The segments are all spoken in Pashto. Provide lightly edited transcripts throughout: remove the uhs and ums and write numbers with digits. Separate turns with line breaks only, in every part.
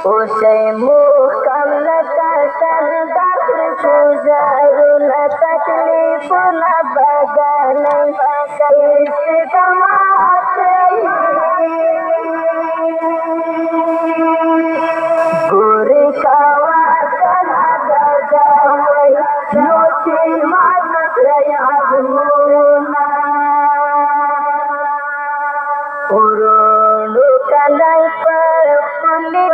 उसे मुहकम न कसम दख्र गुजारू न तकलीफ न बदल गुरी कावा तना दजावई नोची मान प्रयागुना उरोडु कलाई पर फुली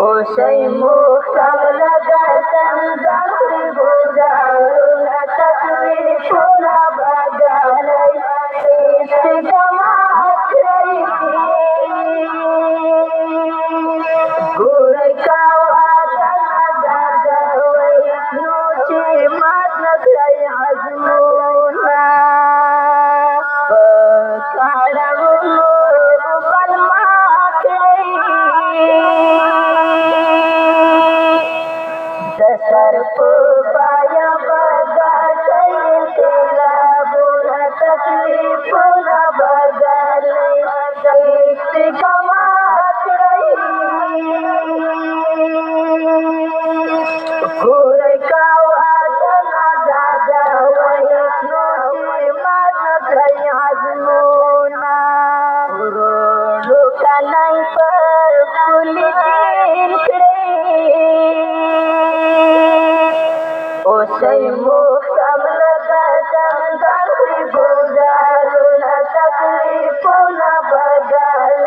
उसे मुहकम लगा दख्र गुजारू न तकलीफ न बदल गुरई कावा तना दजावई नोची मान प्रयागुना दसर पाया बगा तेरा बुरा तकलीफ न बदल कमात रही गुरई कावा तना दजावई नोची मान प्रयागुना उरोडु कलाई पर फुली उसे मुहकम लगा दख्र गुजारू न तकलीफ न बदल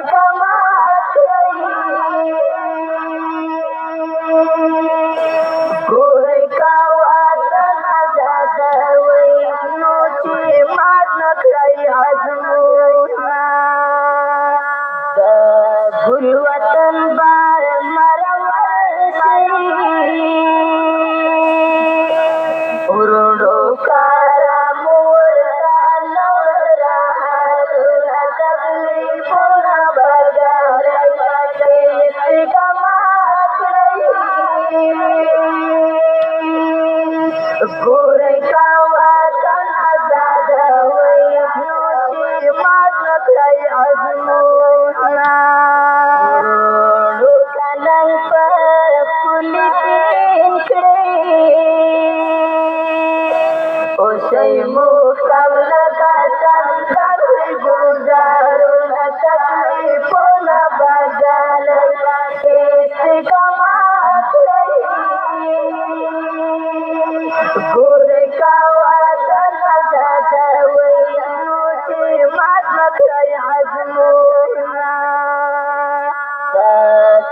कमात रही गुरई कावा तना दजावई नोची मान प्रयागुना गुलवतन बार उरोडो कारा मोरता नवरा हारुना तकलीफ न बदल कमात रही गुरई कावा तना दजावई नोची मान प्रयागुना उरोडो कलाई पर फुली उसे मुहकम लगा दख्र गुजारू न तकलीफ न बदल कमात रही गुरई कावा तना दजावई नोची मान प्रयागुना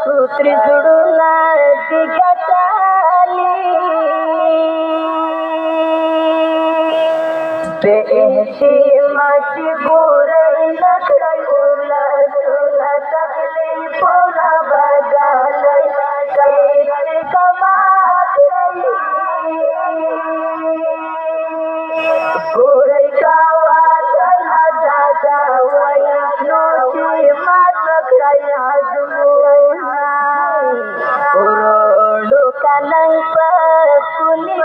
सूत्र जुड़ुला दिगटाली बेहसी मची गुरई नखड़ुला सुला तकलीफ न बदल कमात रही गुरई कावा तना दजावई नोची मान प्रयागुना उरोडु कलाई पर फुली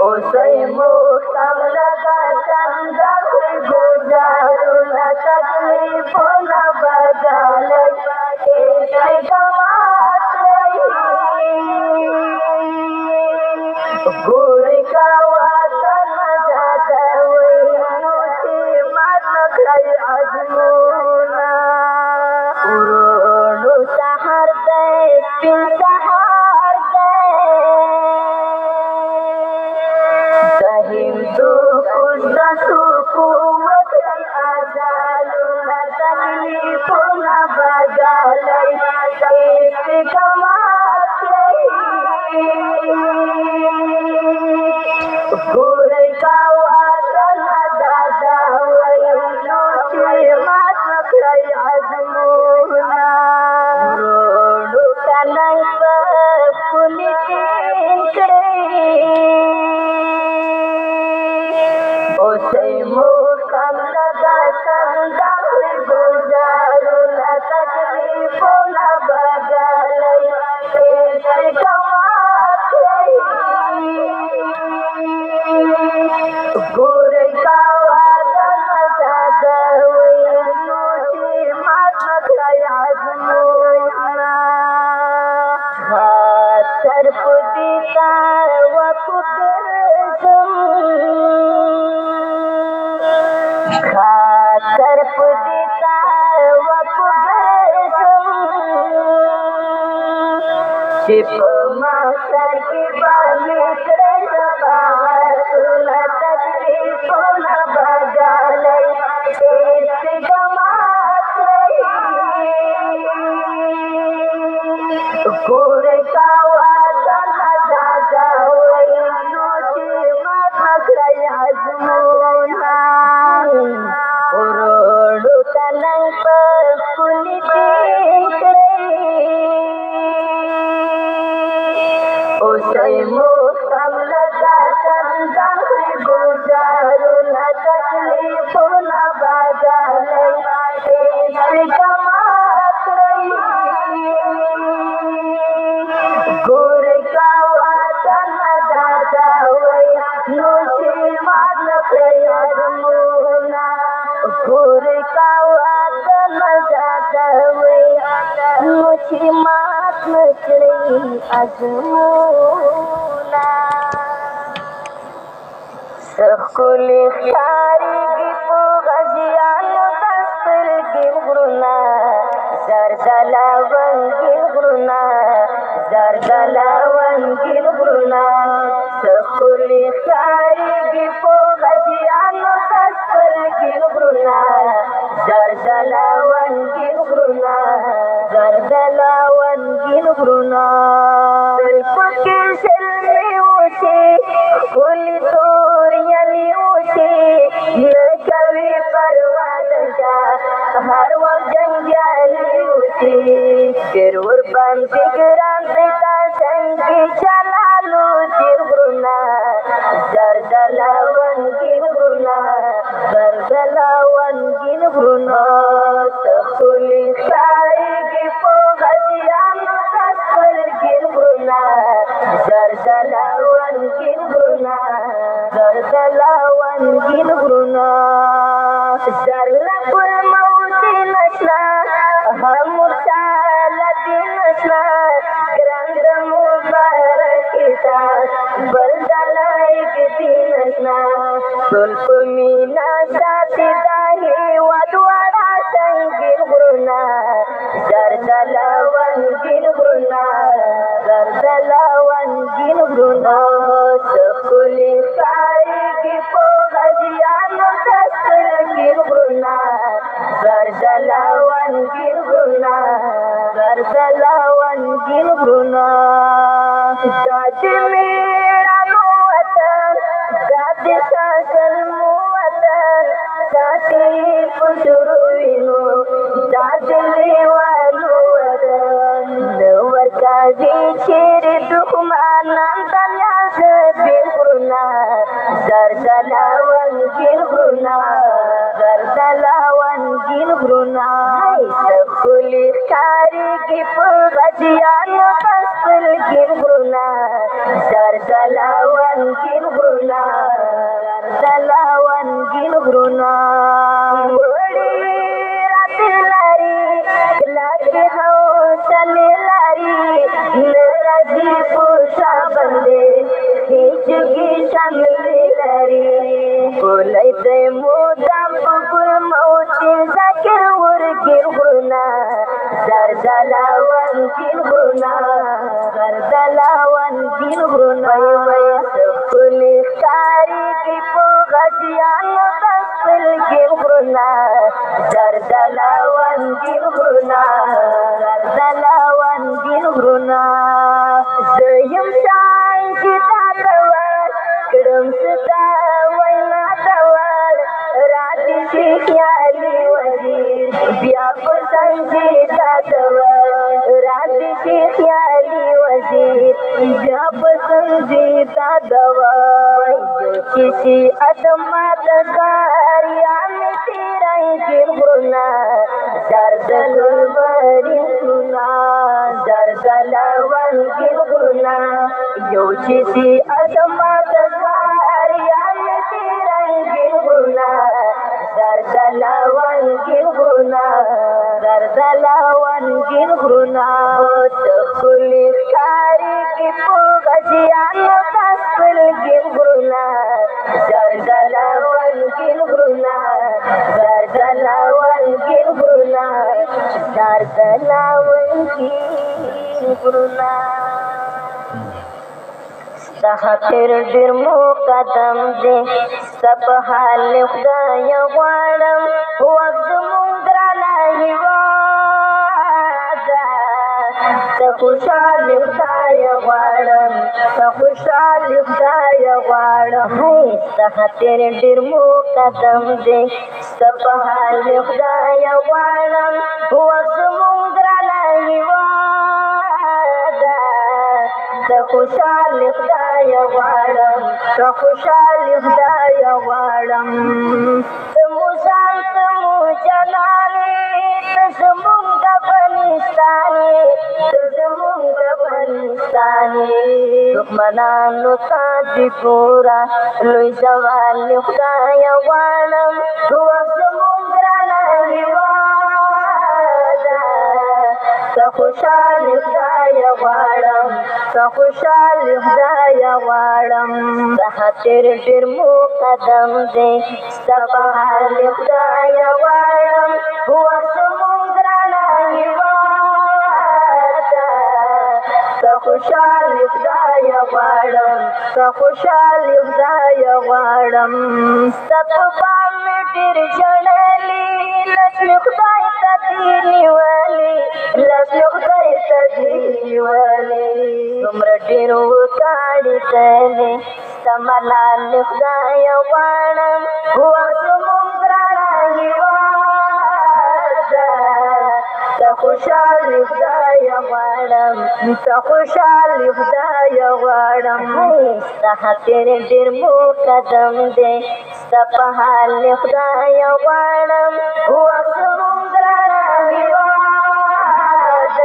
उसे मुहकम लगा दख्र गुजारू न तकलीफ न बदल कमात रही गुरई कावा तना दजावई नोची मान प्रयागुना उरोडु सहार दे पिन सहार हिंदू खुद सुकुवत आजालू न तकलीफ न बदल कमात रही गुरई कावा तना दजावई नोची मान प्रयागुना उरोडु कलाई पर फुली उसे मुहकम लगा दख्र गुजारू न तकलीफ न आजमूना खातर पुदीता वकुदरजम खातर पुदीता वकुदरजम शिप मास्टर की बाली करे सबावर सुना तकलीफ न बजाले इस जमात गुर का वादा लगा जावे नोची मत आजमूना उरोडू तनंग पर कुली उसै मौसम लगा संदर गुजारू न तकलीफ न बजाले इस जमात गुर का वादा लगा जावे नोची मत आजमूना गुर का वादा लगा जावे नोची मत आजमूना सकुली खारिगी पुगजियान दस्तर गिरुना जरदला वंगिल गुरुना जरदला वंगिल गुरुना सकुली खारिगी पुगजियान दस्तर गिरुना जरदला वंगिल गुरुना जरदला वंगिल गुरुना पुके सेल्मी उसे कुली तोरियली उसे कवि परवादशा हर वक्त जंजाली उसे गिरवर बंदी क्रांतिता संगी चलालू तिरुना जरदला वंगिल गुरुना जरदला वंगिल गुरुना सकुली खारिगी पोगजियान दस्तर गिरुना जरदला वंगिल गुरुना जरदला वंगिल गुरुना जरला पुल मौती नशना हमशालती नशना ग्रंथ मुबारकिता बलदला एक नशना तुल्प मीना साथी दाही वदवाड़ा संगिल गुरुना जरदला वंगिल गुरुना जरदला वंगिल गुरुना सकुली खारिगी पोगजियान दस्तर गिरुना जरदला वंगिल गुरुना जरदला वंगिल गुरुना जात मेरा मुवतन जात शासन मुवतन जाती पुशुरुविनो जात लेवालू वतन नवर का विचेर दुखमानंदल्या बिलगुरुना जरदला वंगिल गुरुना जरदला वंगिल गुरुना सकुली खारिगी पुगजियान दस्तर गिरुना जरदला वंगिल गुरुना जरदला वंगिल गुरुना बड़ी रात लारी लाके हौसले लारी नरजी पुषा बंदे खींचगी शामिल लारी बोले दे मुदाम बुगुल मौती जाकिर उर्गिल गुरुना जरदला वंगिल गुरुना जरदला वंगिल गुरुना सकुली खारिगी पोगजियान दस्तर गिरुना जरदला वंगिल गुरुना जरदला वंगिल गुरुना जयम शांति दातवर कडम सुता वैना तवर राती शिख्याली वजीर व्याप संगीता तवर राती शिख्याली वजीर व्याप संगीता दवर किसी अदमात कार्या में तेरा गिरुना जरदल वरिना जरदला वंगिल गुरुना योचिसी अदमात कार्या में तेरा गिरुना زرزلوانگی غرونا زرزلوانگی غرونا تخلی کاری کی پوغزیانو تسپلگی غرونا زرزلوانگی غرونا زرزلوانگی غرونا زرزلوانگی غرونا خاطر ډیر مقدم دی سپ حال خدای غواړم وخت زموږ درانه هیواد ته خوشحالي خدای غواړم ته خوشحالي خدای غواړم خاطر ډیر مقدم دی سپ حال خدای غواړم وخت زموږ درانه هیواد ته خوشحالي خدای غواړم ته خوشحالي خدای غواړم ته مو ځان ته مو جلال ته زموږ افغانستان ته زموږ افغانستان دښمنانو ته دې پوره لوی زوال خدای غواړم وخت زموږ ګرانه هېواد ته خوشحالي خدای غواړم ته خوشحالي خدای غواړم د خاطر ډېر مقدم دی ستا په حال خدای غواړم وخت زموږ ګرانه هېواد ته خوشحالي خدای غواړم ته خوشحالي خدای غواړم ستا په پام مې ډېر ژړلي لاس مې خدای ته دې نیولي لاس مې خدای ته دې نیولي دومره ډېر وکاړېدلې ستا ملال خدای غواړم وخت زموږ ګرانه هېواد ته خوشحالي خدای غواړم ته خوشحالي خدای غواړم ستا خاطر ډېر مقدم دی ستا په حال خدای غواړم وخت زموږ ګرانه هېواد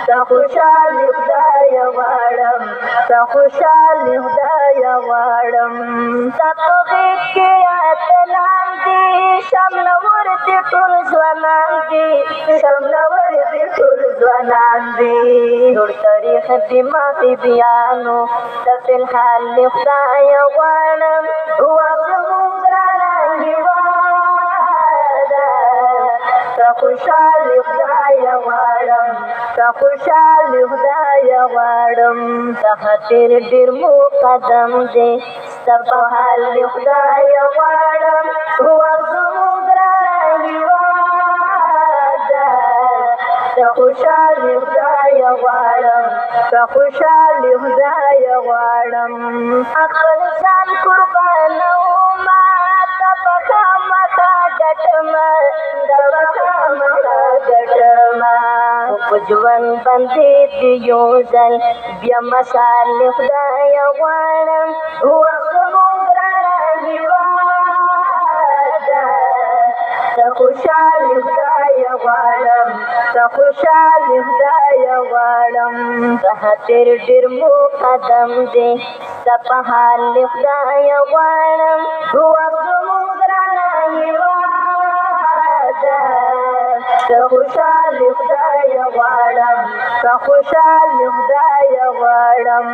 ته خوشحالي خدای غواړم ته خوشحالي خدای غواړم ستا په غېږ کې اتلان دي شملور دي ټول ځوانان دي شملور دي ټول ځوانان دي ټول تاریخ دي ماته بیانو ته فلحال خدای غواړم وخت زموږ ګرانه هېواد ته خوشحالي خدای غواړم ته خوشحالي خدای غواړم ته خاطر ډېر مقدم دی ستا په حال خدای غواړم وخت زموږ ګرانه هېواد ته خوشحالي خدای غواړم ته خوشحالي خدای غواړم خپل ځان قربانومه ته به خامخا ګټمه ته به خامخا ګټمه په ژوند باندې دې یو ځل بیا مثال خدای غواړم وخت زموږ ګرانه هېواد ته خوشحالي خدای غواړم ته خوشحالي خدای غواړم ته خاطر ډېر مقدم دی ستا په حال خدای غواړم وخت زموږ ګرانه هېواد ته خوشحالي خدای غواړم ته خوشحالي خدای غواړم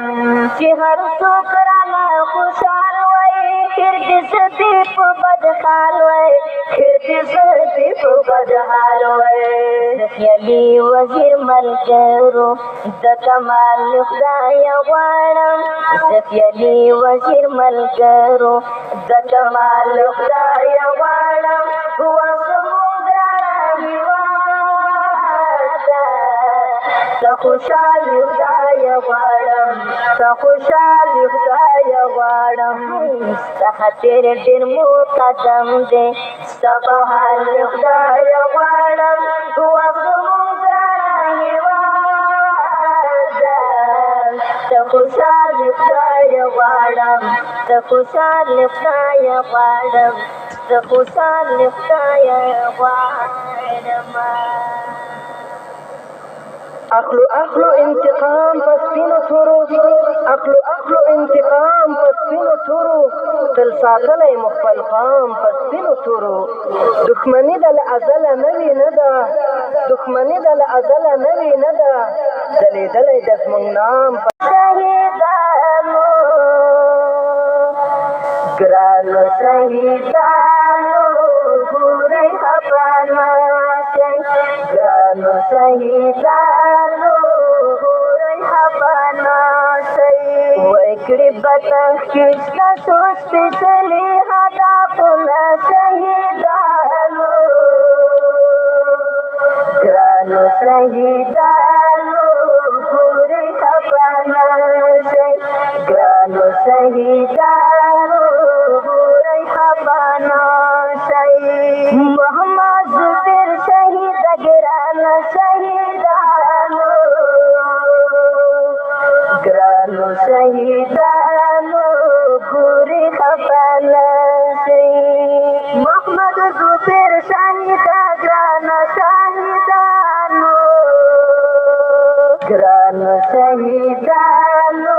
چې هر څوک رانه خوشحال وای خیر دې زه دې په بد حال وای خیر دې زه دې په بد حال وای د خیالي وزیر ملګرو د کمال خدای غواړم د خیالي وزیر ملګرو د کمال خدای غواړم وخت زموږ ګرانه هېواد ته خوشحالي خدای غواړم ته خوشحالي خدای غواړم ستا خاطر ډېر مقدم دی ستا په حال خدای غواړم وخت زموږ ګرانه هېواد ته خوشحالي خدای غواړم ته خوشحالي خدای غواړم ته خوشحالي خدای غواړم اخلو انتقام پسپینو تورو، اخلو انتقام پسپینو تورو، تل ساتلی مو خپل قام پسپینو تورو. دښمني د له ازله نوې نه ده، دښمني د له ازله نوې نه ده، ځلېدلی د زموږ نام شهیدانو، ګرانو شهیدانو ګورئ خفه نشئ، ګرانو شهیدانو ګورئ خفه نشئ. وکړي به تحقیق ستاسو سپېڅلي هدفونه شهیدانو، ګرانو شهیدانو ګورئ خفه نشئ، ګرانو شهیدانو ګورئ خفه نشئ. محمد زبیر شهید ګرانو شهیدانو، ګرانو شهیدانو ګورئ خفه نشئ. محمد زبیر شهید ګرانو شهیدانو، ګرانو شهیدانو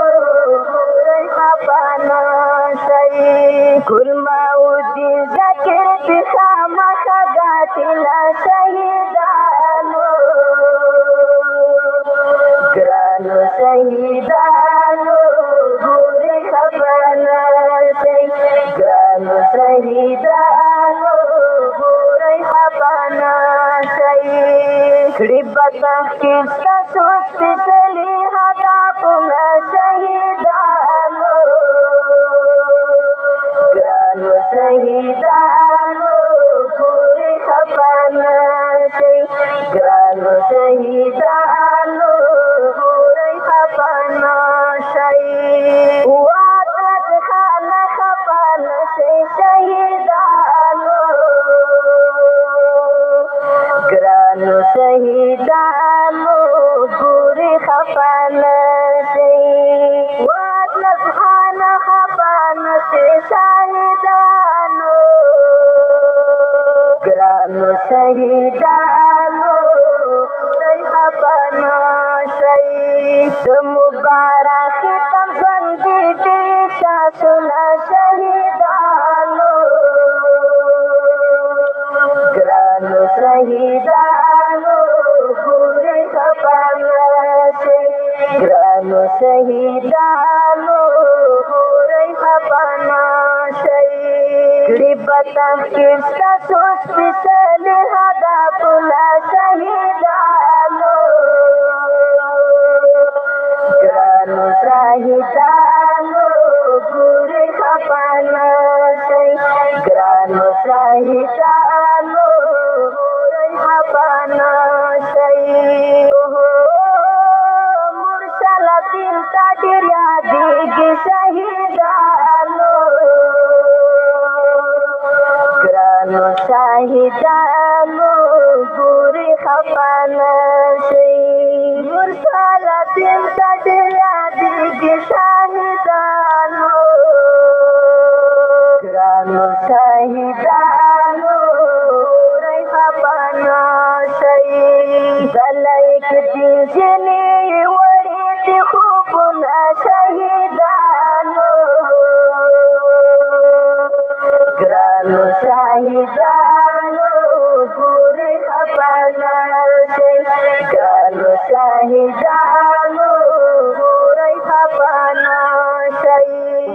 ګورئ خفه نشئ. ګل ماودین ذکر پې خامخا ګاټي له شهیدانو، ګرانو شهیدانو ګورئ خفه نشئ، ګرانو شهیدانو ګورئ خفه نشئ. کړي به تحقیق ستاسو سپېڅلي هدفونه شهیدانو، ګرانو شهیدانو ګورئ خفه نشئ، ګرانو شهیدانو ګورئ خفه نشئ. واطلس خانه خفه نشئ شهیدانو، ګرانو شهیدانو ګورئ خفه نشئ. واطلس خانه خفه نشئ شهیدانو، ګرانو شهیدانو ګورئ خفه نشئ. د مبارک تم ژوندي دي ساسونه شهیدانو، ګرانو شهیدانو ګورئ خفه نشئ، ګرانو شهیدانو ګورئ خفه نشئ. کړي به تحقیق ستاسو سپېڅلي هدفونه شهیدانو، ګرانو شهیدانو ګورئ خفه نشئ، ګرانو شهیدانو ګورئ خفه نشئ. مرسلدین ته ډېر یادېږي شهیدانو، ګرانو شهیدانو ګورئ خفه نشئ. مرسلدین ته ډېر یادېږي شهیدانو، ګرانو شهیدانو ګورئ خفه نشئ. د لیک دین ځینې وړې دي خوبونه شهیدانو، ګرانو شهیدانو ګورئ خفه نشئ، ګرانو شهیدانو ګورئ خفه نشئ.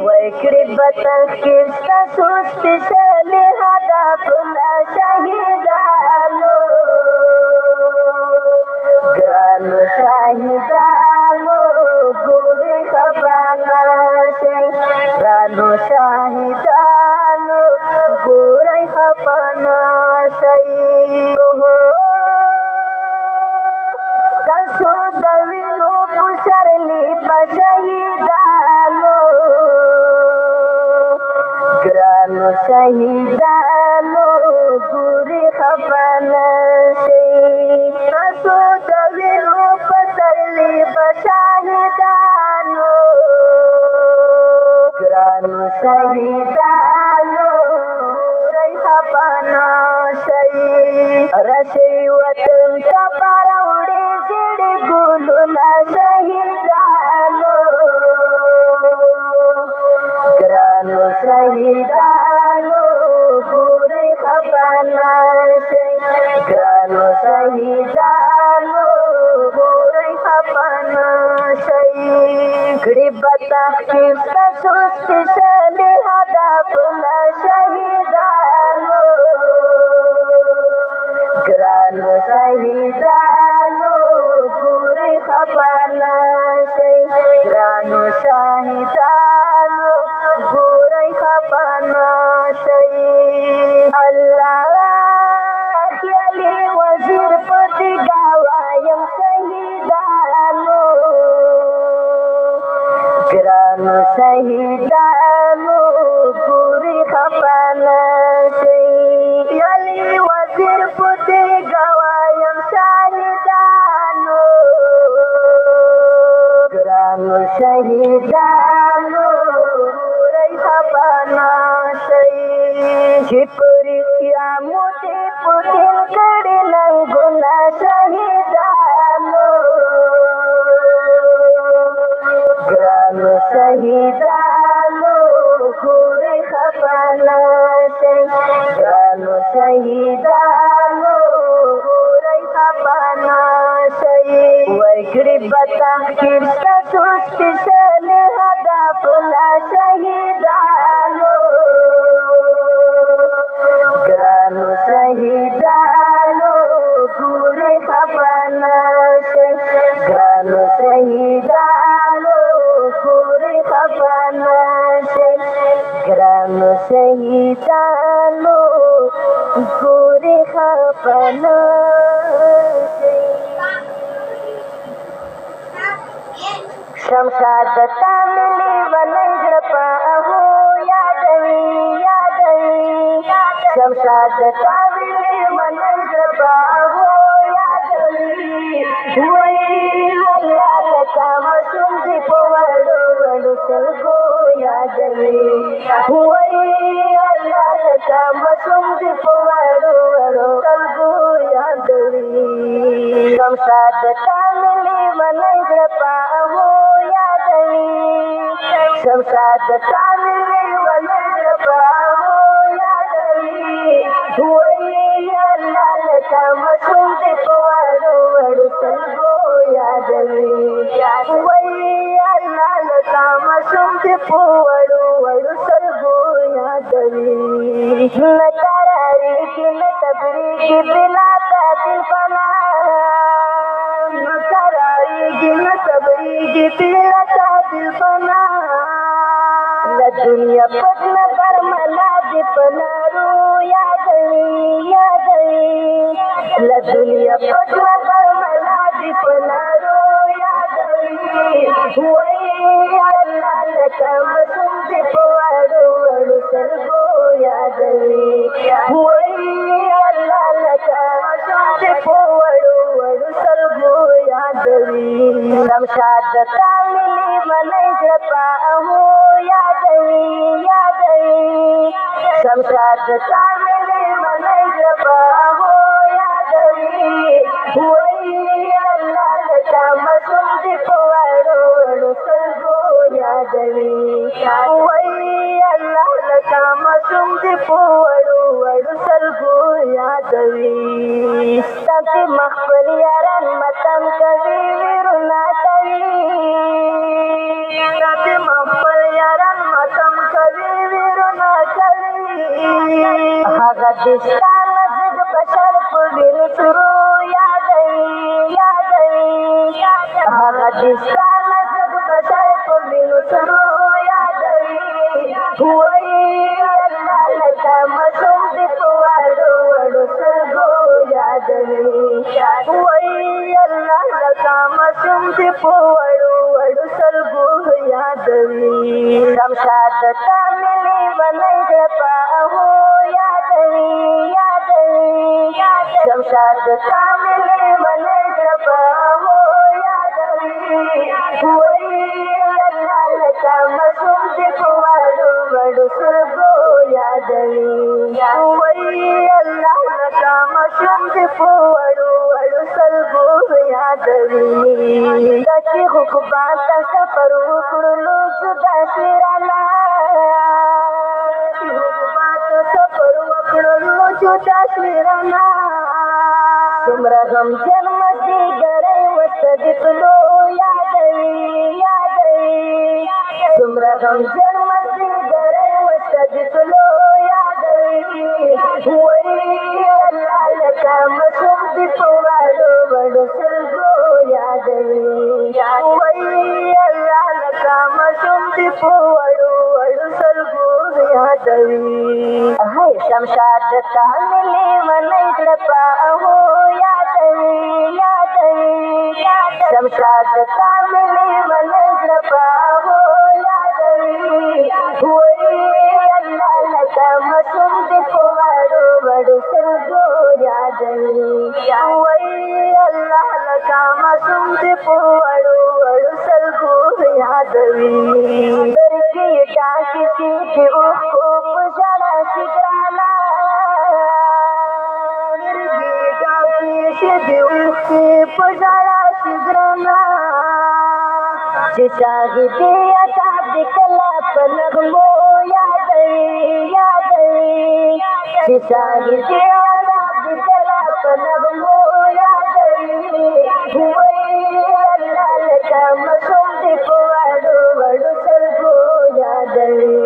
وکړي به تحقیق ستاسو سپېڅلي هدفونه شهیدانو، ګرانو شهیدانو ګورئ خفه نشئ، ګرانو شهیدانو ګورئ خفه نشئ. ستاسو د وینو په سرلي به شهیدانو، ګرانو شهیدانو ګورئ خفه نشئ. ستاسو د وینو په سرلي به شهیدانو، ګرانو شهیدانو ګورئ خفه نشئ. رسئ وطن ته به راوړي زیړې ګلونه پلا شهیدانو ګرانو شهیدانو ګورئ خفه نشئ ګرانو شهیدانو ګورئ خفه نشئ کړي به تحقیق ستاسو سپېڅلي هدفونه شهیدانو ګرانو شهیدانو ګورئ خفه نشئ ګرانو شهیدانو ګورئ خفه نشئ الله خیالي وزیر په دیګا وایم شهیدانو ګرانو شهیدانو ګورئ خفه نشئ خیالي وزیر په دیګا وایم شهیدانو ګرانو شهیدانو ګورئ خفه نشئ چې په رښتیا مو دې په دل کړي ننګونه شهیدانو ګرانو شهیدانو ګورئ خفه نشئ ګرانو شهیدانو ګورئ خفه نشئ ورکړي به تحقیر ستاسو سپېڅلي هدفونه شهیدانو ګرانو شهیدانو ګورئ خفه نشئ ګرانو شهیدانو ګورئ خفه نشئ ګرانو شهیدانو ګورئ خفه نشئ شمشاد د تا ملي ونی زړه په اهو یادوي شمشاد د تا ملي ونی زړه په اهو یادوي وایي الله لکه ماشوم دې په وړو وړو سترګو یادوي وایي الله لکه ماشوم دې په وړو وړو سترګو یادوي شمشاد د تا ملي ونی زړه په اهو شمشاد د تا ملي ونی زړه په اهو یادوي وایي الله لکه ماشوم دې په وړو وړو سترګو یادوي وایي الله لکه ماشوم دې په وړو وړو سترګو یادوي نه قرارېږي نه صبرېږي بلا تا دل پناه نه قرارېږي نه صبرېږي بلا تا دل پناه له دنیا پټ نه برملا دې په لارو یادوي له دنیا پټ نه برملا دې په لارو یادوي وایي الله لکه ماشوم دې په وړو وړو سترګو یادوي وایي الله لکه ماشوم دې په وړو وړو سترګو یادوي شمشاد د تا ملي ونی زړه په اهو یادوي شمشاد د تا ملي ونی زړه په اهو یادوي وایي الله لکه ماشوم دې په وړو وړو سترګو یادوي وایي الله لکه ماشوم دې په وړو وړو سترګو یادوي ستاسې مخ پر یاران متم کوي ویرونه کوي ستاسې مخ پر یاران متم کوي ویرونه کوي هغه د ستا نازک بشر په وینو سرو یادوي هغه د ستا نازک بشر په وینو سرو یادوي وایي الله لکه ماشوم دې په وړو وړو سترګو یادوي وایي الله لکه ماشوم دې په وړو وړو سترګو یادوي شمشاد د تا ملي ونی زړه په اهو یادوي شمشاد د تا ملي ونی زړه په اهو یادوي وایي الله لکه ماشوم دې په وړو وړو سترګو یادوي وایي الله لکه ماشوم دې په وړو وړو سترګو یادوي ډولي چې خو تا سفر وکړلو جدا شیرانا چې خو تا سفر وکړلو جدا شیرانا څومره غمجن مازدیګری ورته د تلو یادوي څومره غمجن مازدیګری ورته د تلو یادوي وایي الله لکه ماشوم دې په واړو وړو سترګو یادوي وایي الله لکه ماشوم دې په واړو وړو سترګو یادوي هی شمشاد تا مې لیونی زړه په اهو شمشاد تا مې لیونی زړه په اهو یادوي وایي الله لکه ماشوم دې په واړو وړو سترګو یادوي وایي الله لکه ماشوم دې په واړو وړو سترګو یادوي سترګې یې ډاکې شي د اوښکو په ژړا شي ګرانه سترګې یې ډاکې شي د اوښکو په ژړا شي ګرانه چې شاهدي عذاب دې کله په نغمو یادوي چې شاهدي عذاب دې کله په نغمو یادوي وایي الله لکه ماشوم دې په واړو وړو سترګو یادوي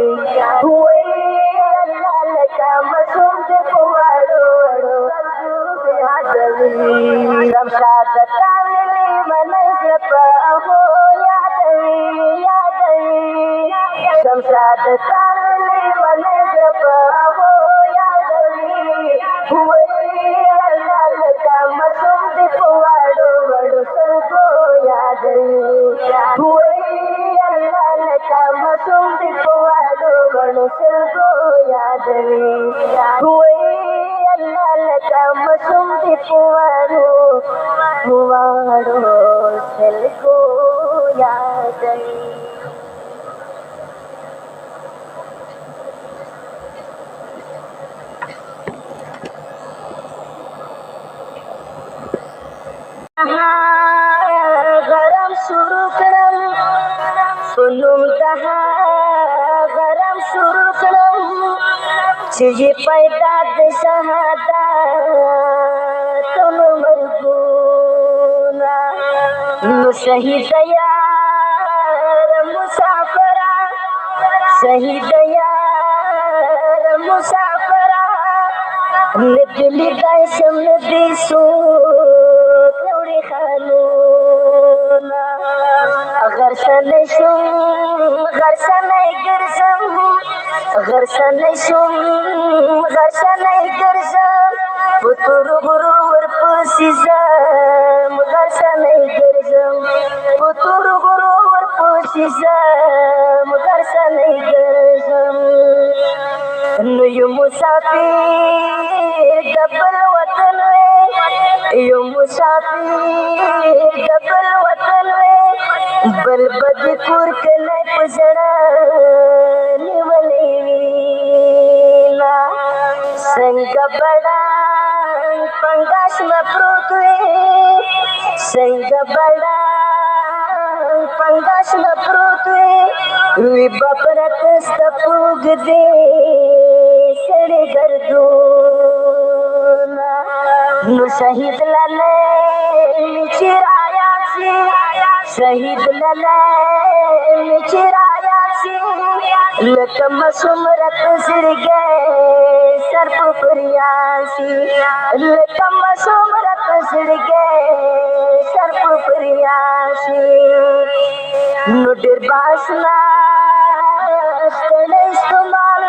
وایي الله لکه ماشوم دې په واړو وړو سترګو یادوي شمشاد تا مې لیونی زړه په اهو شمشاد تا مې لیونی زړه په اهو یادوي وایي الله لکه ماشوم دې په واړو وړو سترګو یادوي وایي الله لکه ماشوم دې په واړو وړو سترګو یادوي وایي الله لکه ماشوم دې په واړو وړو سترګو یادوي غرم شروع کړم په نوم د غرم شروع کړم چې پیدا د شهادت مرګونه نو شهید یار مسافره شهید یار مسافره ندلی دای سم ندی سو غرسنی شم غرسنی ګرځم غرسنی شم غرسنی ګرځم په تورو غرو ورپسې ځم غرسنی ګرځم په تورو غرو ورپسې ځم غرسنی ګرځم نو یو مسافر د بل وطن یو مسافر د بل وطن بل بد کور کله په زړه نیولې وینا څنګه بڑان پنګاش مې پروت وې څنګه بڑان پنګاش مې پروت وې وی بپرت ستپوګ دې سړې دردونه نو شهید لاله چرایا سي شهید لاله چرایا سي لکه مسوم رت سرګې سر په پریاسي لکه مسوم رت سرګې سر په پریاسي نو ډېر باسنا ستړی ستومان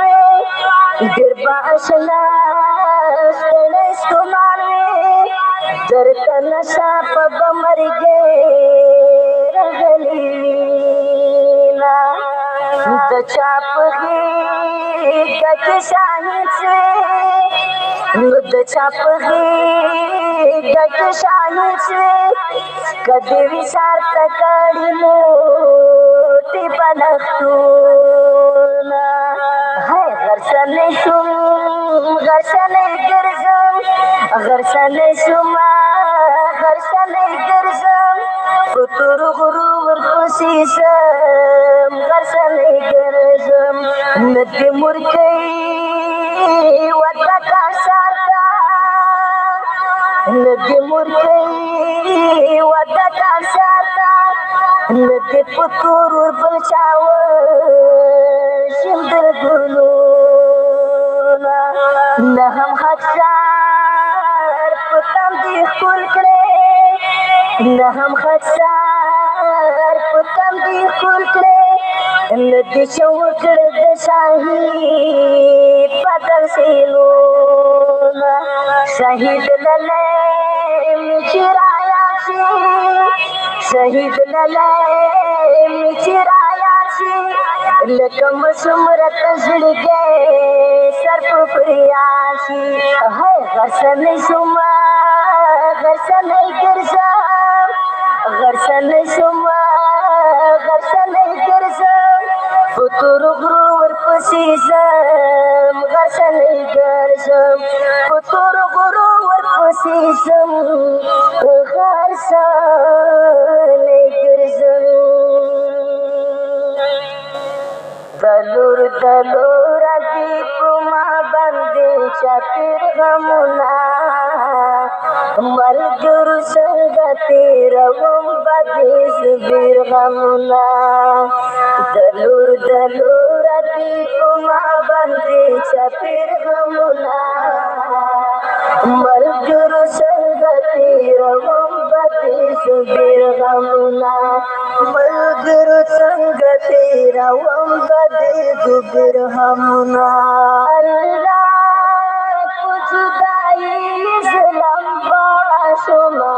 ډېر باسنا ستړی ستومان درته نشا په بمرګې رغلی وینا د چا په غېږه کې شاهد شوې نو د چا په غېږه کې شاهد شوې که دې ویشار ته کړي موټې بلښتونه هی غرسنی شوم غرسنی ګرځم غرسنی شوم غرسنی ګرځم تور غرور پسې زم غرڅنۍ ګرځم نه دې مرکۍ وطه کاسار ته نه دې مرکۍ وطه کاسار ته نه دې په تور بل چا وژم د ګلونه نه هم خدشار په تندي ښکل کړې نه هم خدشار په تندي ښکل کړې نه دې چې وکړې د شهید بدل سیلونه شهید للی مې چې رایاد شي شهید للی مې چې رایاد شي لکه ماشوم راته زړګی سر په فریاد شي غرڅنۍ شومه غرڅنۍ ګرځم غرڅنۍ شومه غرڅنۍ ګرځم په تور غرو ورپسې ځم غرڅنۍ ګرځم په تور غرو ورپسې ځم غرڅنۍ ګرځم دلور دلور دی په ما باندې چاپېر غمونه ملګرو څنګه تېروم بدې زبېر غمونه دلور دلور دی په ما باندې چاپېر غمونه ملګرو څنګه تېروم بدې زبېر غمونه ملګرو څنګه تېروم بدې زبېر غمونه الله په جدایي ظلم باړه شومه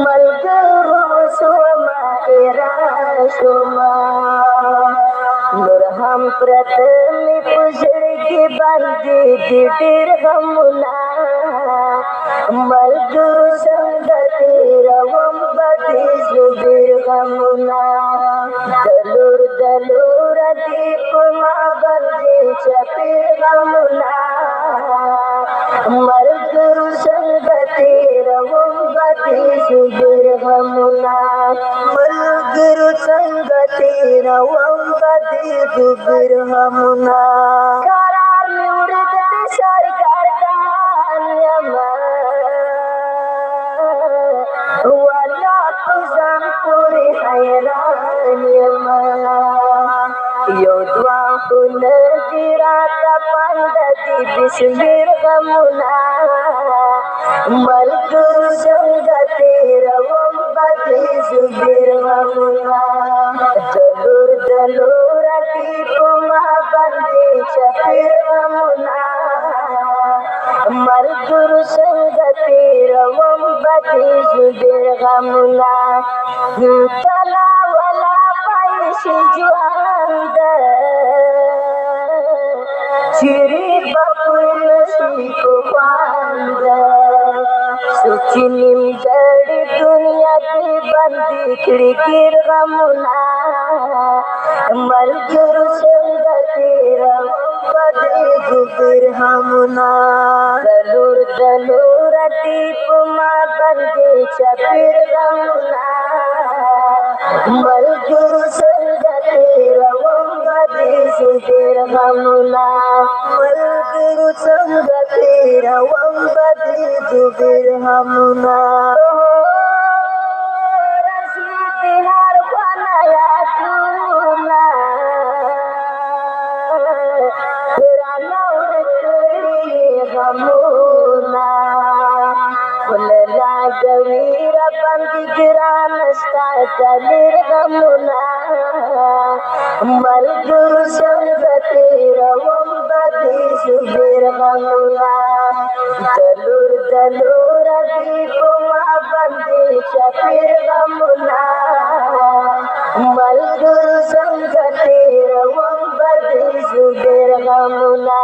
ملګرو شومه حیران شومه نور هم پرته مې په زړګي باندې دي ډېر غمونه ملګرو څنګه تېروم بدې زبېر غمونه دلور دلور دي په ما باندې چاپېر غمونه ملګرو څنګه تېروم بدې زبېر غمونه ملګرو څنګه تېروم بدې زبېر غمونه قرار مې ورک د سرګردان یمه ولا په ځان پورې حیران یمه یو دوه خو نه دي راته پنده دي بشمېر غمونه ملګرو څنګه تېروم بدې زبېر غمونه دلور دلور دي په ما باندې چاپېر غمونه ملګرو څنګه تېروم بدې زبېر غمونه تلا ولا پایشي ژونده چیرې به پوه نشي په خواند څوک چې نیمګړې دنیا کې بندي کړي ګیر غمونه ملګرو څنګه تېروم بدې زبېر غمونه دلور دلور دي په ما باندې چاپېر غمونه ملګرو څنګه تېروم بدې زبېر غمونه ملګرو څنګه تېروم بدې زبېر غمونه رسېدي هر خواله یادونه رانه ورک کړي غمونه وله راګوي راباندې ګرانه ستا دلیر غمونه ملګرو څنګه تېروم بدې زبېر غمونه دلور دلور دي په ما باندې چاپېر غمونه ملګرو څنګه تېروم بدې زبېر غمونه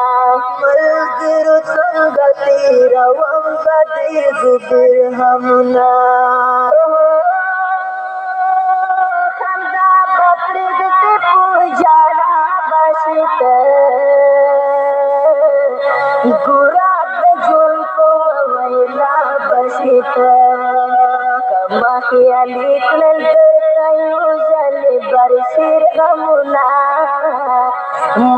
ملګرو څنګه تېروم بدې زبېر غمونه خندا به پرېږدي په ژړا به شي ته ګورا د ژوند په ویلا به شي ته خیالي کړل درته یو ځل برسېر غمونه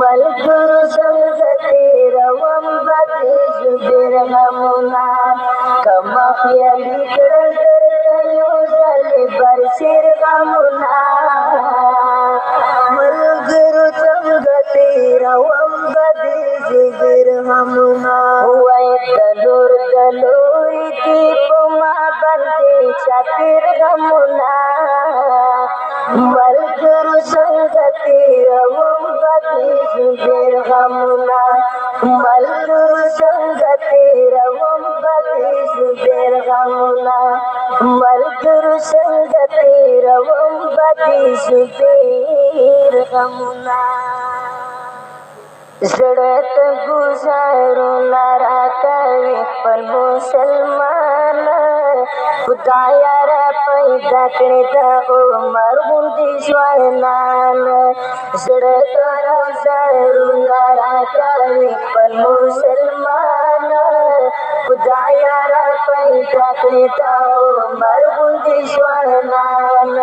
ملګرو څنګه تېروم بدې ډېر غمونه کما خیالي کړل درته یو ځل برسېر غمونه ملګرو څنګه تېروم بدې ډېر غمونه وای د لورې دي په ما باندې چاپېر غمونه ملګرو څنګه تېروم بدې ډېر غمونه ملګرو څنګه تېروم بدې ډېر غمونه ملګرو څنګه تېروم بدې ډېر غمونه زړه ته ګزارونه راکوي خپل مسلمان خدایا را پیدا کړې د عمر غوندې ځوانان زړه ته ګزارونه راکوي خپل مسلمان خدایا را پیدا کړې د عمر غوندې ځوانان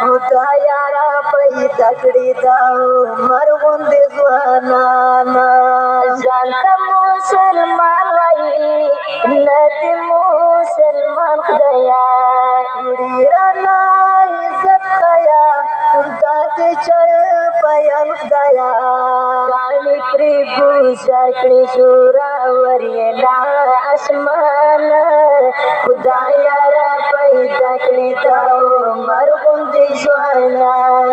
خدایا را پیدا کړې د عمر غوندې ځوانان ځانته مسلمان وایي نه دې مسلمان خدایا ډېره عزت خیا دا دې چر پیان خدایا کاڼي پرې ګوزار کړې زوراور یې لا اسمان خدایا را پیدا کړې د عمر غوندې ځوانان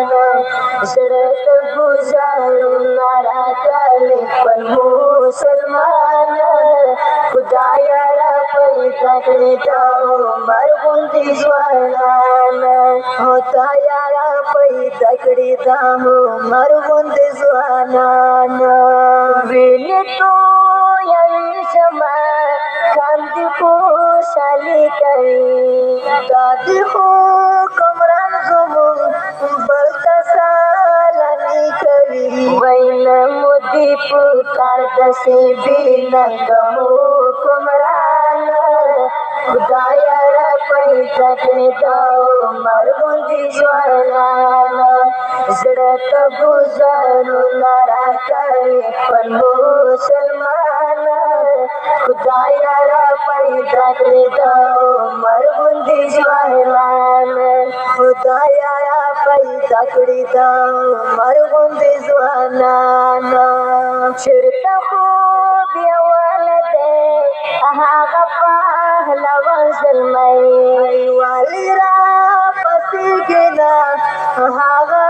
زړه ته ګزارونه راکوي خپل مسلمان خدایا را پیدا کړې د عمر غوندې ځوانان خدایا را پیدا کړې د عمر غوندې ځوانان ویلې تویوي زما کاندي خوشحالي کوي دا دې خو کمران زموږ بل ته سلامي کوي ویله مو دې په کار داسې بې ننګه مو کمران خدایا را پیدا کړې د عمر غوندې ځوانان زړه ته ګزارونه راکوي خپل مسلمان خدایا را پیدا کړې د عمر غوندې ځوانان خدایا را پیدا کړې د عمر غوندې ځوانان چېرته خوب یووالی دی هغه پهلوان زلمی والي را پسې کېده هغه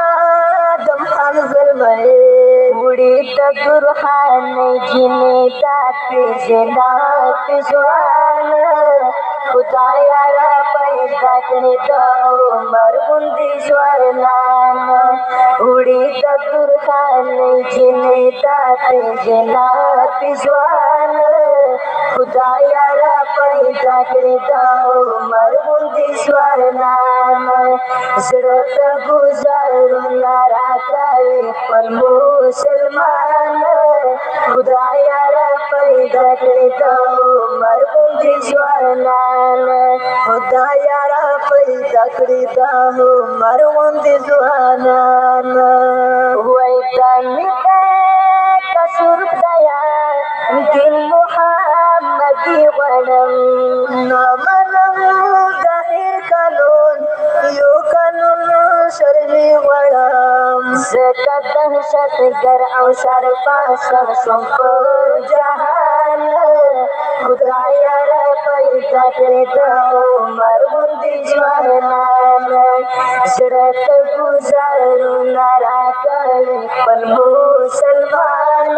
آدم خان زلمی وړې د درخانۍ جینۍ دا پېژنه پېژوان خدایا را پیدا کړې د عمر غوندې ځوانان وړې د درخانۍ جینۍ دا پېژنه پېژوان خدایا را پیدا کړې د عمر غوندې ځوانان زړه ته ګزارونه راکوي خپل مسلمان خدایا را پیدا کړې د عمر غوندې ځوانان خدایا را پیدا کړې د عمر غوندې ځوانان وای دا مې دی قصور خدایا دین محمدي غواړم نه منم د هېر قانون یو قانون شرعي غواړم ځکه دهشتګر او شرپاسر شوم په جهان خدایا را پیدا کړې د عمر غوندې ځوانان زړه ته ګزارونه راکوي خپل مسلمان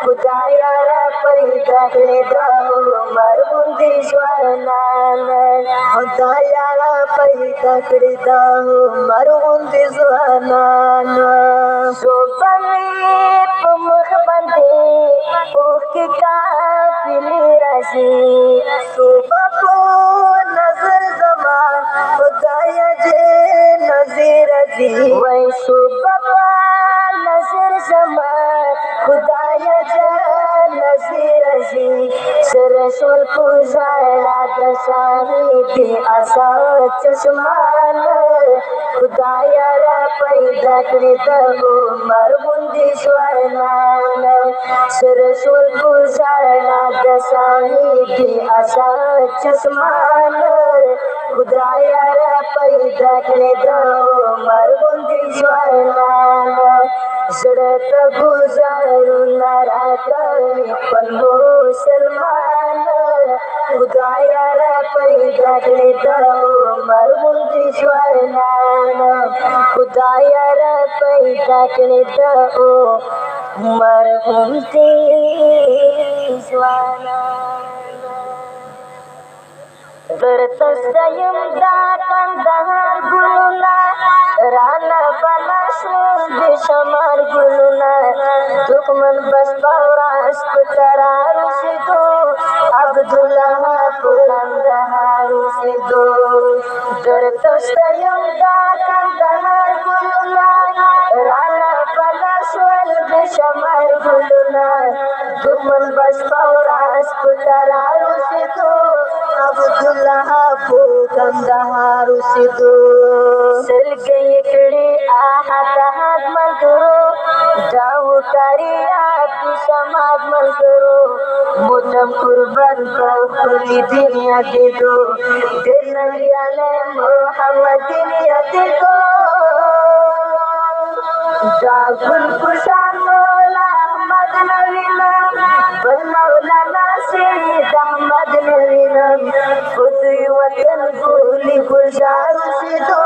خدایا را پیدا کړې د عمر غوندې ځوانان خدایا را پیدا کړې د عمر غوندې ځوانان صبح مې په مخ باندې اوښکې قافلې راځي صبح په نظر زما خدایا جنازې راځي وای صبح په نظر زما خدایا جنازې راځي سره रसूल पुजारा दसाही असा चश्मान खुदाया रा पैदा करी उमर बुंदी स्वरनान रसूल पुजारा दसाही असा चश्मान खुदाया रा पैदा करी उमर बुंदी स्वरनान जड़त गुजारू नारायण पण मुसलमान खुदाया रा पैदा करी उमर बुंदी स्वरनान खुदाया रा पैदा करी उमर बुंदी स्वरनान दरतस्तयम दातन दहर गुलुना राना बना शुर बेशमार गुलुना दुश्मन बस पौरास कुतरारू से दो अब्दुल्लाह पुलंदहारू से दो दरतस्तयम दातन दहर गुलुना राना बना शुर बेशमार गुलुना दुश्मन बस पौरास कुतरारू से दो अब्दुल्लाह कंदहार से दो चल गई कड़े आहा दहाग मन करो जाओ करिया तू समाज मन करो मोटम कुर्बान पर खुली दुनिया दे दो दिल नबिया ने मोहम्मद दुनिया दे दो जागुल कुशान मौला अहमद नबीना बल मौलाना सैयद अहमद नबीना खुद वतन भूली गुजार से दो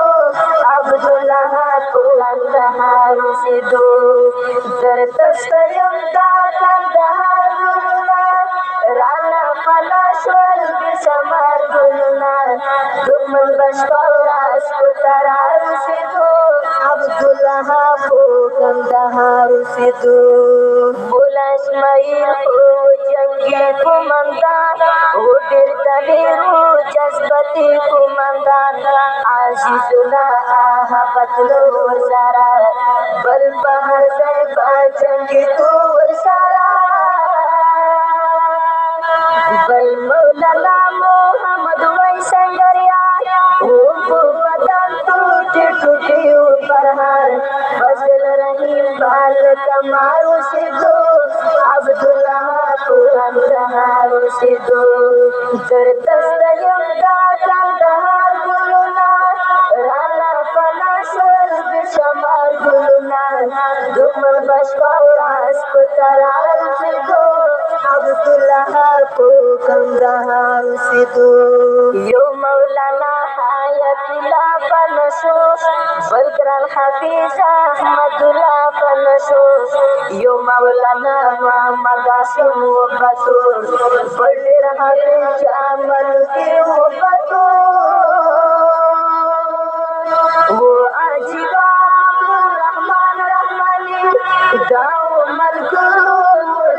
अब्दुल्लाह पुलंदहार से दो दरतस्तयम दातन दहार गुलुना राना पलाश्वर बेशमार गुलुना दुश्मन बस पौरास कुतरार से दो अब्दुल्लाह कंदहार से दो बोला इस्माइल हो जंगी कुमंदान हो दिल दलेरू जज्बती कुमंदान आजीजुला आहा बतलो सारा बल बहर जैबा जंगी तो सारा बल मौलाना मोहम्मद वैसंगरिया वो बदन टूटे टूटे ऊपर हार फजल रहीम बाल कमारू से दो अब्दुल्लाह पुलंदहार से दो दरतस्तयम दातन दहार गुलुना राना पलाश्वर बेशमार गुलुना दुश्मन बस पौरास कुतरार से दो अब्दुल्लाह कंदहार से दो यो मौलाना हायतुल्लाह पनसोस बलकराल हाफिज अहमदुल्लाह पनसोस यो मौलाना मोहम्मद आसिम व बतूर बड़े हाफिज अमल के वो बतूर वो अजीबा रहमान रहमानी दाओ मलकू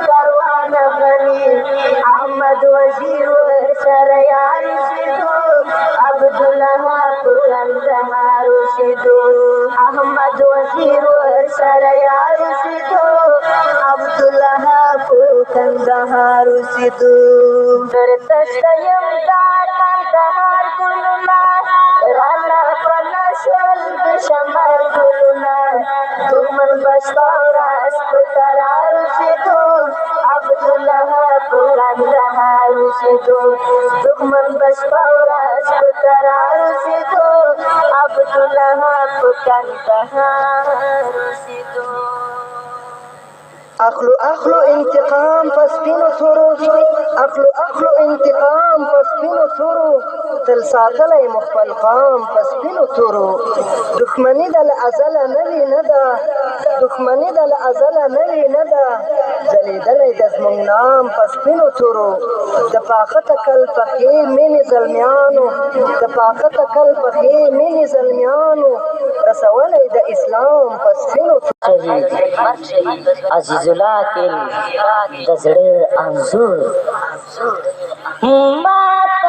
करवान बनी अहमद वजीर शरयार से दो अब्दुल्लाह पुलंदहार से दो अहमद वजीर शरयार से दो अब्दुल्लाह कंदहार से दो दरतस्तयम दातन दहार गुलुना राना पलाश्वर बेशमार गुलुना दुश्मन बस पौरास कुतरार से दो अब्दुल्लाह पुलंदहार से दो दुश्मन बस पौरास कुतरार से दो अब्दुल्लाह पुलंदहार से दो
अखलो इंतकाम पस्पिनो थोरो अखलो इंतकाम पस्पिनो थोरो तल सातल मुखबल काम पस्पिनो थोरो दुश्मनी दल अजल नवी नदा दुश्मनी दल अजल नवी नदा जले दल दजमंग नाम पस्पिनो थोरो दपाखत कल पखे मेने जलमियानो दपाखत कल पखे मेने जलमियानो रसवल द इस्लाम पस्पिनो
अजीजुल्लाह के दजड़े अंजुर मात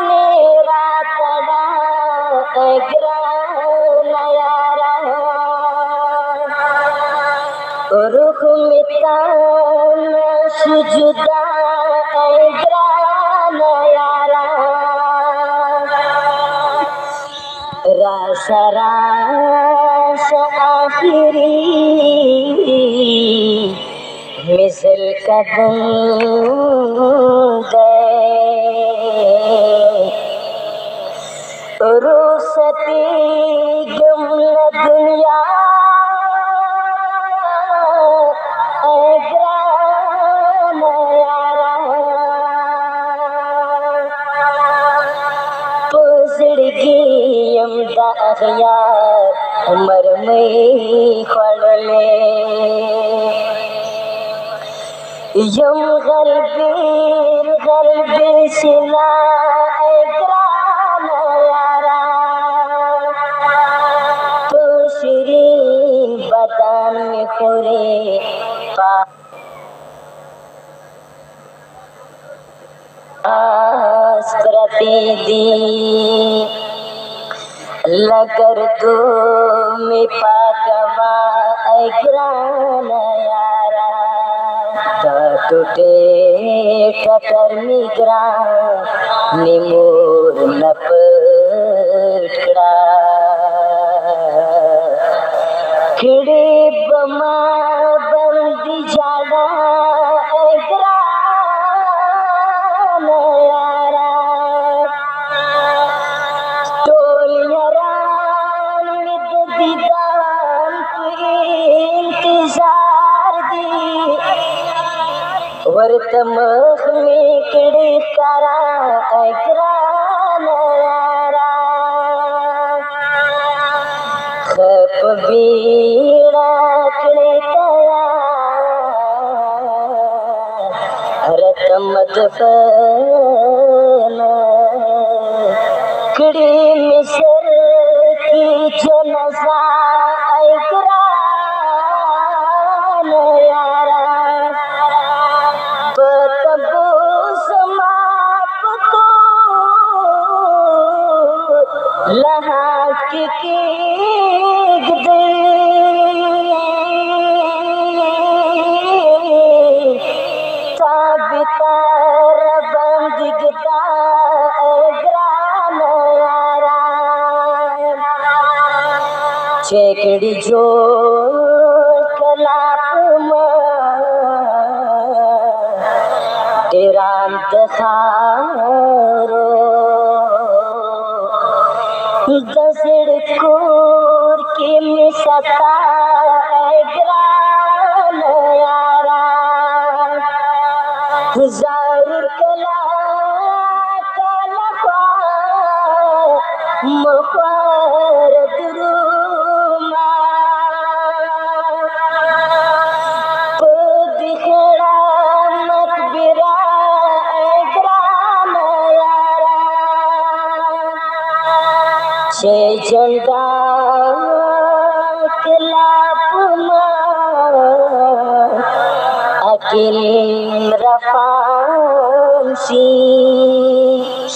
मेरा तड़ा नयारा रुख मिता सुजुदा यारा राशा राशा आखिरी मिसल कदम गए रुसती गुमल दुनिया ग्राम यारा पुसड़गी अमदाखयार उमर में खड़ले यम गलबी सिला ग्राम यारा तो शिरीन बदन में खोरे पास दी लगर दो में पाकवा ग्राम यारा टूटे टटर मिग्रा निमोर नपकड़ा खिड़े बमा बंदी जाड़ा ग्राम यारा टोलियरान मिद दीदान इंतजार दी वर्तमख में किड़ी करा ग्राम यारा खप बीड़ा किड़े तया रतमत फन किड़ी मिसर की जनसा ग्राम यारा तबो समाप्त लहा की साबितार बंदिगता ग्राम यारा चेकड़ी जो कलाप तेराम दखारो दसड़ कोर के मिसता ग्राम यारा ज़रूर कला कला मुखर दुरुमा दिखड़ा मकबरा ग्राम यारा छे झंडा कलापुमा अकिल रफांसी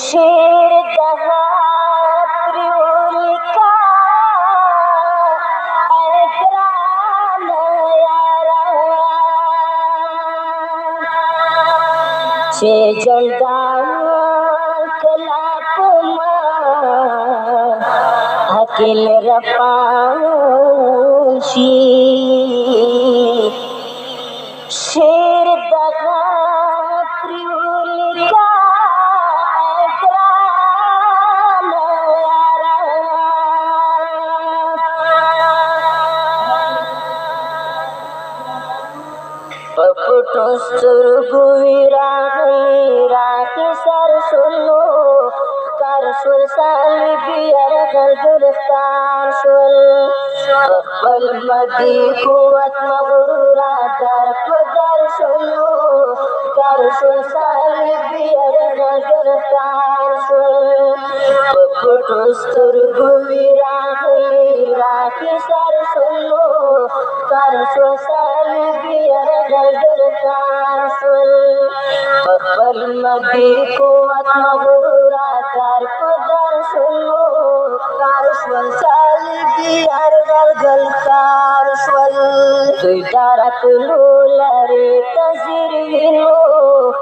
शेर दहा त्रिउलिका ग्राम यारा छे झंडा कलापुमा अकिल रफांसी शेर दगा त्रिउलिका ग्राम यारा पपुटो सुरगुवीरा राखी सर सुनो कर सुर साली बियर कर गिरफ्तार सुल पल मदी कुवत मगरूरा कर पुदर सुनो कर सुर साली बियर कर गिरफ्तार सुल पपुटो सुरगुवीरा राखी सर सुनो कर सुर साली बियर कर गिरफ्तार सुल पल मदी कुवत मगरूरा कर पुदर सुनो कर सुर साली बियर कर गिरफ्तार सुल إدارة لولاري تزير وینو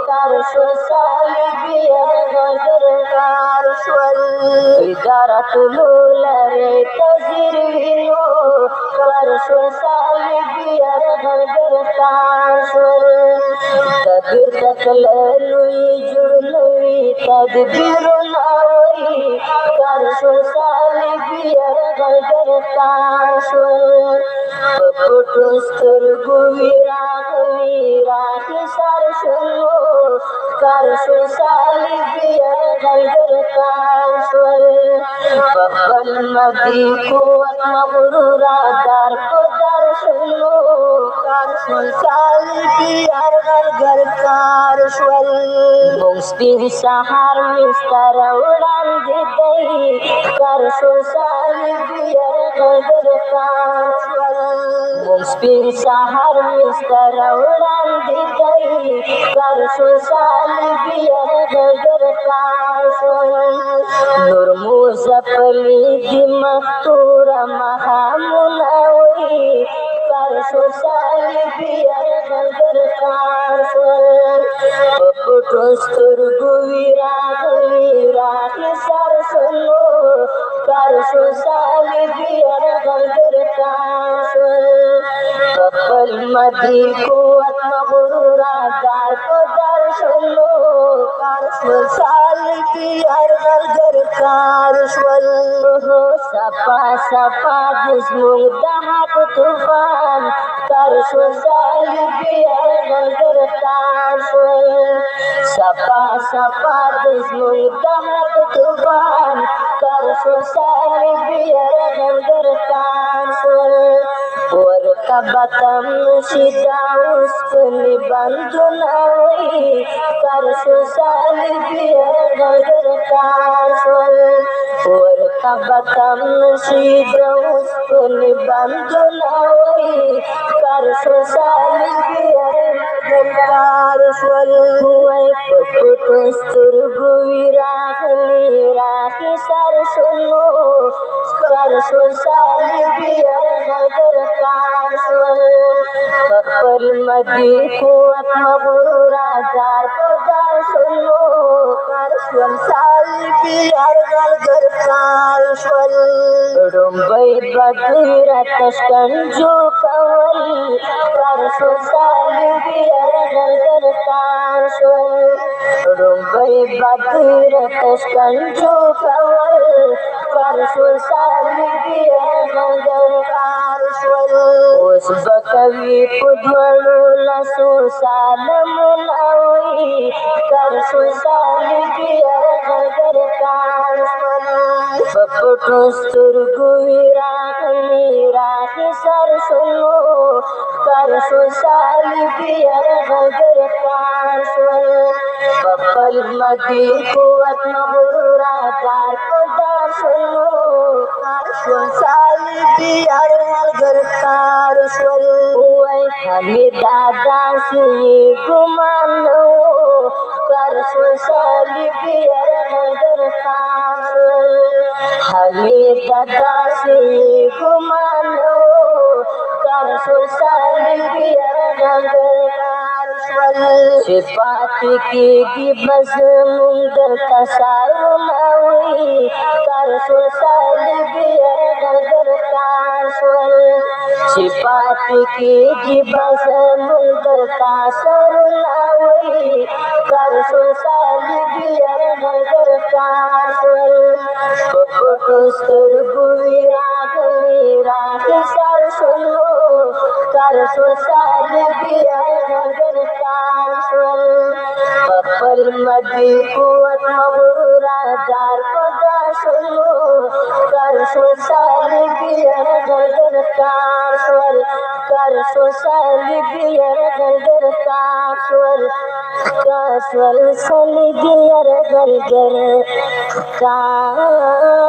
کارشو سالبی غدر کارشول إدارة لولاري تزير وینو کارشو سالبی غدر کارشول تدبیر تکللوی جلوی تدبیر ناوی کارشو سالبی غدر کارشول پپټو سترګو ویراغلی راخي سر شلو کار شو سالبی غلګر کار شول پخپل مدی قوت مغرورا دار کو در شلو کار شو سالبی غلګر کار شول مونږ سپین سهار مستر وړاندې دی کار شو سالبی غلګر کار شول مونږ سپین سهار مستر وړاندې دی کار شو سالبی غدر کار شول نور مو زپلی دی مختوره مهامونه وی کار شو سالبی غدر کار شول په پټو سترګو ویراغلی راخي سر شلو کار شو سالبی غدر کار شول خپل مدی قوت مغرورا دار کو در شلو کار شول سالبی غدر کار شول سپا سپا دزمونږ د حق طوفان کار شو سالبی غدر کار شول سپا سپا دزمونږ د حق طوفان کار شو سالبی غدر کار شول ورته بتم شدا اوس پلی بندونه وی کار شو سالبی غدر کار شول ورته بتم شدا اوس پلی بندونه وی کار شو سالبی غدر کار شول وای په پټو سترګو ویراغلی راخي سر شلو کار شو سالبی غدر کار شول خپل مدی قوت مغرورا دار کو در شلو کار شول سالبی غدر کار شول ډومبۍ بدر تشکنجو کول کار شو سالبی غدر کار شول ډومبۍ بدر تشکنجو کول کار شو سالبی غدر کار شول اوس بکوي په دوړو لاسو سالمونه وی کار شو سالبی غدر کار شول په پټو سترګو ویراغلی راخي سر شلو کار شو سالبی غدر کار شول خپل مدی قوت مغرورا دار کو در شلو کار شو سالبی غدر کار شول وای حمیدا داسې ګمان نو کار شو سالبی غدر کار شول حمیدا داسې ګمان نو کار شو سالبی غدر کار شول صفات کېږي بس مونږ درته سارونه وی کار شو سالبی غدر کار شول صفات کېږي بس مونږ درته سارونه وی کار شو سالبی غدر کار شول په پټو سترګو ویراغلی راخي سر شلو کار شو سالبی غدر کار شول خپل مدی قوت مغرورا دار کو در شلو کار شو سالبی غدر کار شول کار شو سالبی غدر کار شول کار شول سالبی غدر کار